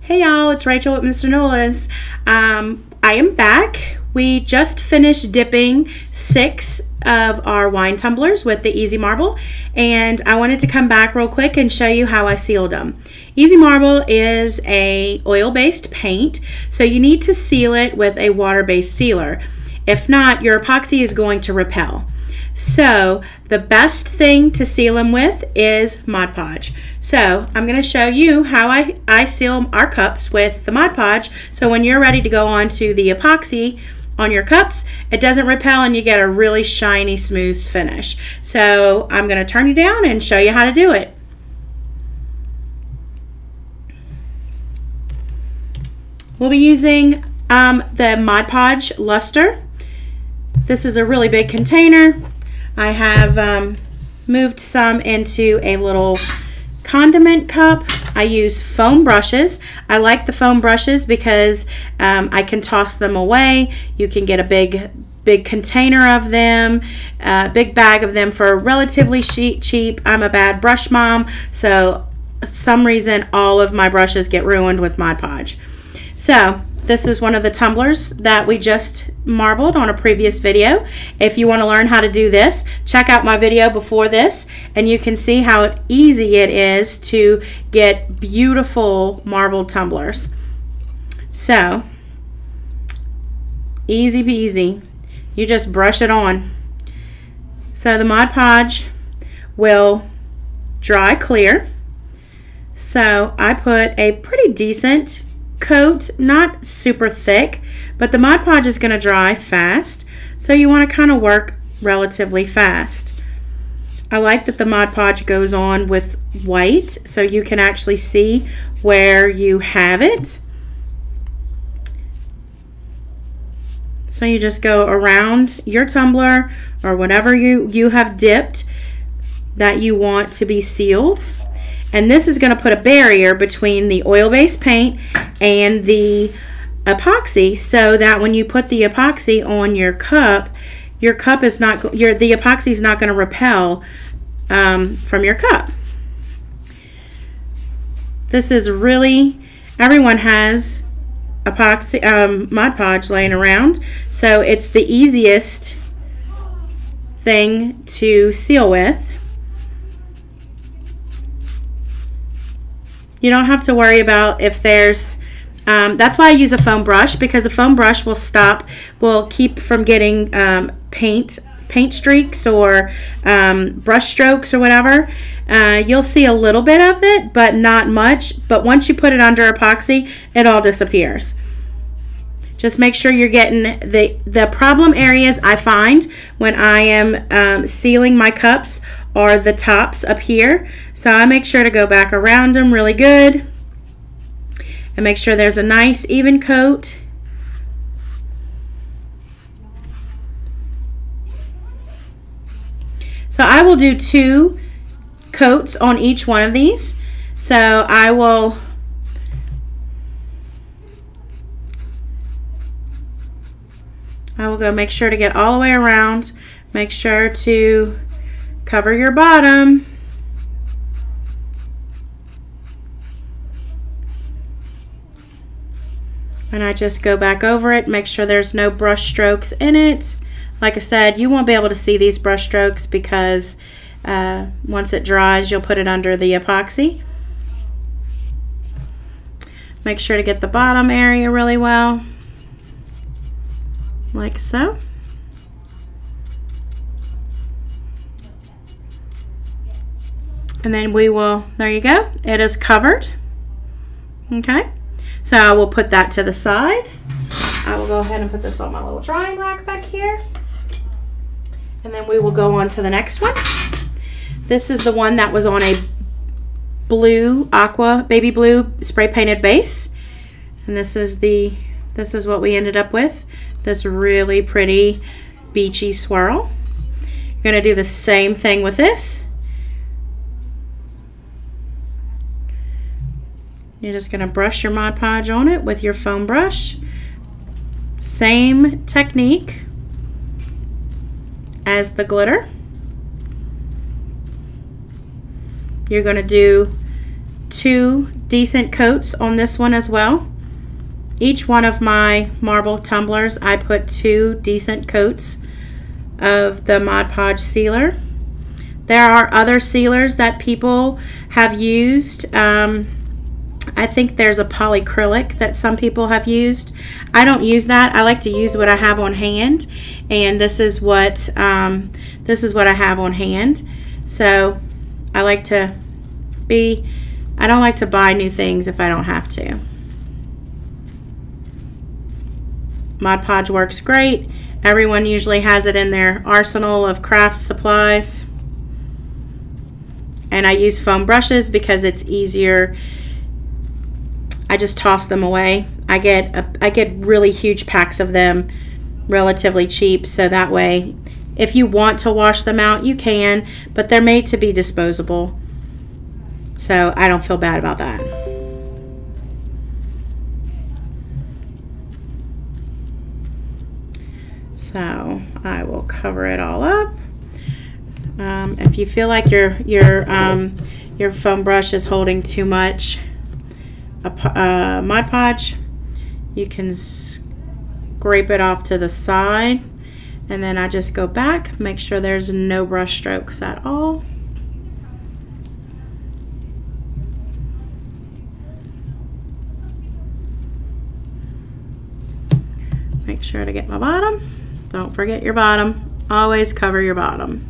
Hey y'all, it's Rachel with Mr. Nola's. I am back. We just finished dipping 6 of our wine tumblers with the Easy Marble, and I wanted to come back real quick and show you how I sealed them. Easy Marble is a oil-based paint, so you need to seal it with a water-based sealer. If not, your epoxy is going to repel. So the best thing to seal them with is Mod Podge. So I'm going to show you how I seal our cups with the Mod Podge, so when you're ready to go on to the epoxy on your cups, it doesn't repel and you get a really shiny, smooth finish. So I'm going to turn you down and show you how to do it. We'll be using the Mod Podge luster. This is a really big container. I have moved some into a little condiment cup. I use foam brushes. I like the foam brushes because I can toss them away. You can get a big container of them, big bag of them for relatively cheap. I'm a bad brush mom, so for some reason all of my brushes get ruined with Mod Podge. So this is one of the tumblers that we just marbled on a previous video. If you want to learn how to do this, check out my video before this and you can see how easy it is to get beautiful marbled tumblers. So, easy peasy. You just brush it on. So the Mod Podge will dry clear. So I put a pretty decent coat, not super thick, but the Mod Podge is going to dry fast, so you want to kind of work relatively fast. I like that the Mod Podge goes on with white so you can actually see where you have it. So you just go around your tumbler or whatever you have dipped that you want to be sealed. And this is going to put a barrier between the oil-based paint and the epoxy, so that when you put the epoxy on your cup is not the epoxy is not going to repel from your cup. This is really, everyone has epoxy Mod Podge laying around, so it's the easiest thing to seal with. You don't have to worry about if there's, that's why I use a foam brush, because a foam brush will keep from getting paint streaks or brush strokes or whatever. You'll see a little bit of it, but not much. But once you put it under epoxy, it all disappears. Just make sure you're getting the problem areas I find when I am sealing my cups are the tops up here. So I make sure to go back around them really good and make sure there's a nice even coat. So I will do 2 coats on each one of these. So I will go make sure to get all the way around. Make sure to cover your bottom. And I just go back over it, make sure there's no brush strokes in it. Like I said, you won't be able to see these brush strokes because once it dries, you'll put it under the epoxy. Make sure to get the bottom area really well, like so. And then we will, there you go, it is covered. Okay, so I will put that to the side. I will go ahead and put this on my little drying rack back here. And then we will go on to the next one. This is the one that was on a blue, aqua, baby blue spray painted base. And this is what we ended up with. This really pretty beachy swirl. You're gonna do the same thing with this. You're just gonna brush your Mod Podge on it with your foam brush. Same technique as the glitter. You're gonna do 2 decent coats on this one as well. Each one of my marble tumblers, I put 2 decent coats of the Mod Podge sealer. There are other sealers that people have used. I think there's a polyacrylic that some people have used. I don't use that. I like to use what I have on hand, and this is what I have on hand. So I don't like to buy new things if I don't have to. Mod Podge works great. Everyone usually has it in their arsenal of craft supplies. And I use foam brushes because it's easier. I just toss them away. I get really huge packs of them relatively cheap, so that way if you want to wash them out you can, but they're made to be disposable, so I don't feel bad about that. So I will cover it all up. If you feel like your foam brush is holding too much Mod Podge, you can scrape it off to the side, and then I just go back, make sure there's no brush strokes at all. Make sure to get my bottom. Don't forget your bottom. Always cover your bottom.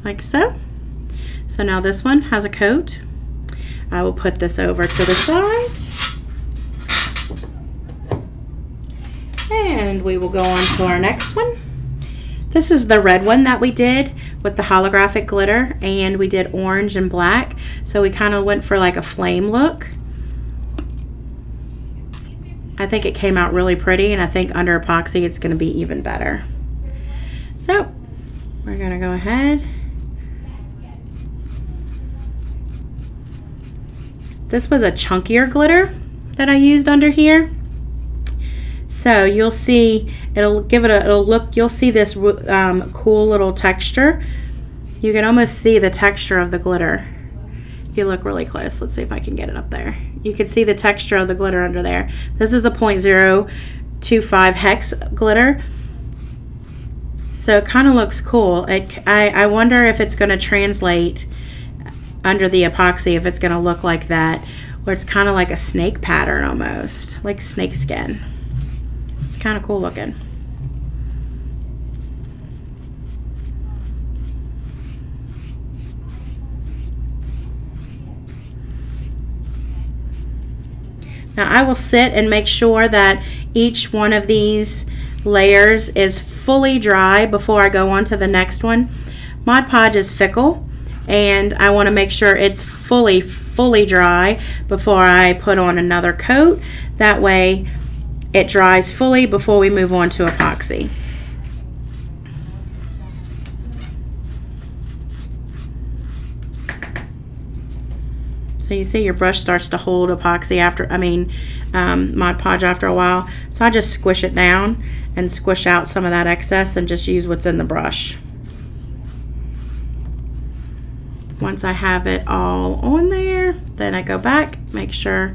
Like so. So now this one has a coat. I will put this over to the side. And we will go on to our next one. This is the red one that we did with the holographic glitter, and we did orange and black. So we kind of went for like a flame look. I think it came out really pretty, and I think under epoxy it's going to be even better. So we're going to go ahead. This was a chunkier glitter that I used under here. So you'll see, it'll look, you'll see this cool little texture. You can almost see the texture of the glitter. If you look really close, let's see if I can get it up there. You can see the texture of the glitter under there. This is a 0.025 hex glitter. So it kind of looks cool. I wonder if it's going to translate under the epoxy, if it's going to look like that, where it's kind of like a snake pattern almost, like snake skin. It's kind of cool looking. Now I will sit and make sure that each one of these layers is fully dry before I go on to the next one. Mod Podge is fickle, and I want to make sure it's fully dry before I put on another coat. That way it dries fully before we move on to epoxy. So you see your brush starts to hold epoxy after, Mod Podge after a while. So I just squish it down and squish out some of that excess and just use what's in the brush. Once I have it all on there, then I go back, make sure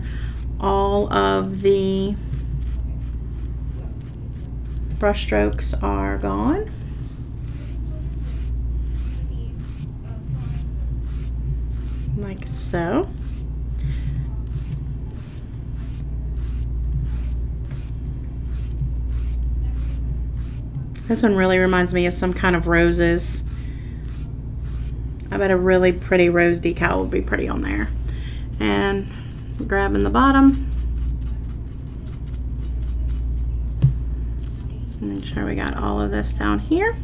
all of the brush strokes are gone. Like so. This one really reminds me of some kind of roses. I bet a really pretty rose decal would be pretty on there. And grabbing the bottom. Make sure we got all of this down here.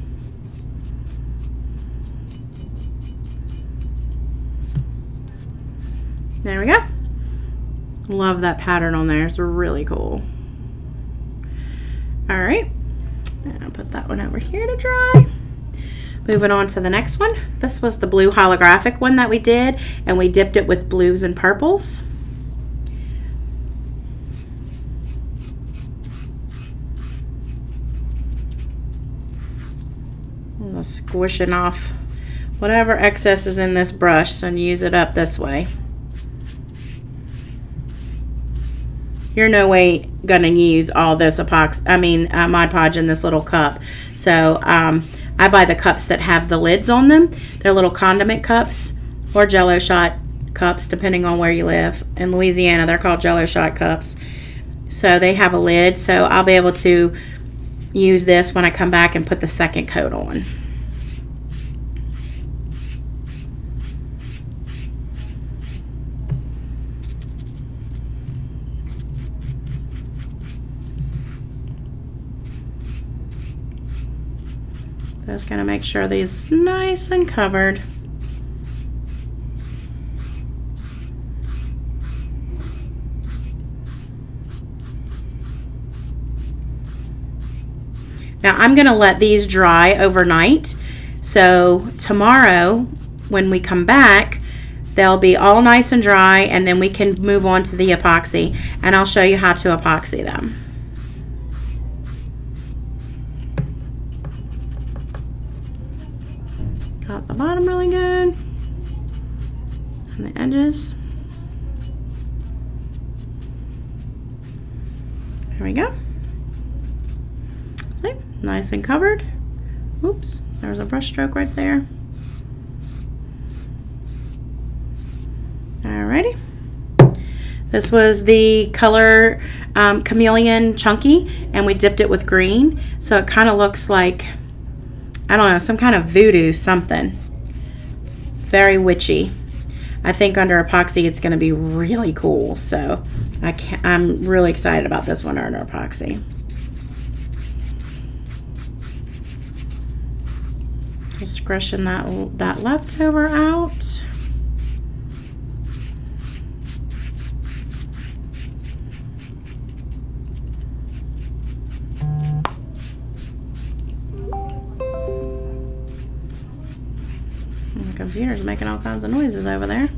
There we go. Love that pattern on there. It's really cool. All right. And I'll put that one over here to dry. Moving on to the next one. This was the blue holographic one that we did, and we dipped it with blues and purples. I'm squishing off whatever excess is in this brush and use it up this way. You're no way gonna use all this Mod Podge in this little cup. So I buy the cups that have the lids on them. They're little condiment cups or Jello shot cups, depending on where you live. In Louisiana, they're called Jello shot cups. So they have a lid, so I'll be able to use this when I come back and put the second coat on. Just gonna make sure these nice and covered. Now I'm gonna let these dry overnight. So tomorrow when we come back, they'll be all nice and dry, and then we can move on to the epoxy, and I'll show you how to epoxy them. Got the bottom really good and the edges. There we go. See, nice and covered. Oops, there's a brush stroke right there. Alrighty. This was the color Chameleon Chunky, and we dipped it with green, so it kind of looks like, I don't know, some kind of voodoo something. Very witchy. I think under epoxy it's going to be really cool, so I'm really excited about this one under epoxy. Just scrushing that leftover out. The computer's making all kinds of noises over there.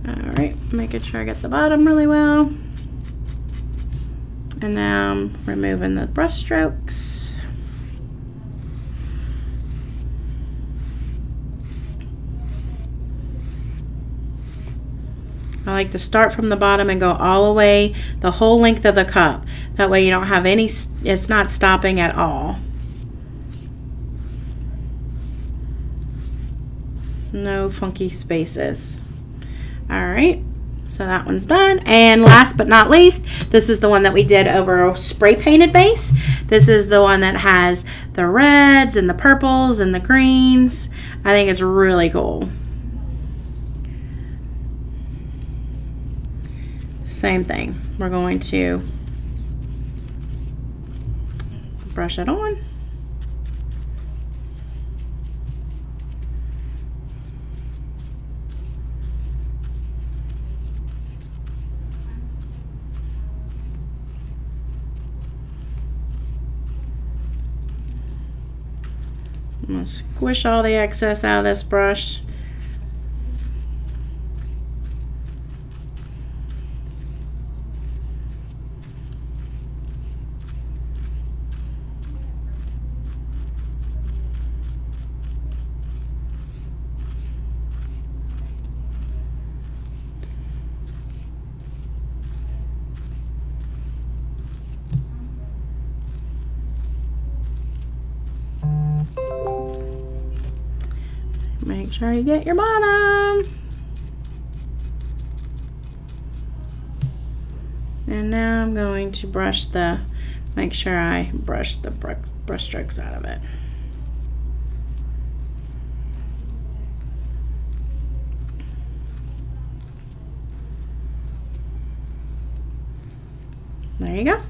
Alright, making sure I get the bottom really well. And now I'm removing the brush strokes. I like to start from the bottom and go all the way, the whole length of the cup. That way you don't have any, it's not stopping at all. No funky spaces. All right, so that one's done. And last but not least, this is the one that we did over a spray painted base. This is the one that has the reds and the purples and the greens. I think it's really cool. Same thing. We're going to brush it on. I'm going to squish all the excess out of this brush. Make sure you get your bottom. And now I'm going to brush make sure I brush the brush strokes out of it. There you go.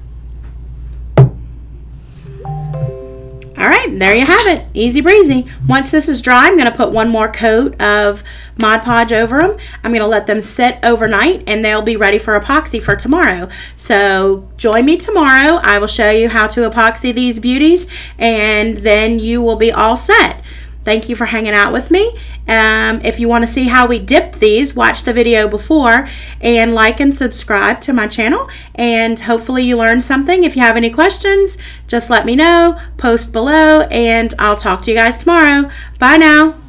All right, there you have it. Easy breezy. Once this is dry, I'm going to put one more coat of Mod Podge over them. I'm going to let them sit overnight, and they'll be ready for epoxy for tomorrow. So join me tomorrow. I will show you how to epoxy these beauties, and then you will be all set. Thank you for hanging out with me. If you want to see how we dip these, watch the video before and like and subscribe to my channel. And hopefully you learned something. If you have any questions, just let me know, post below, and I'll talk to you guys tomorrow. Bye now.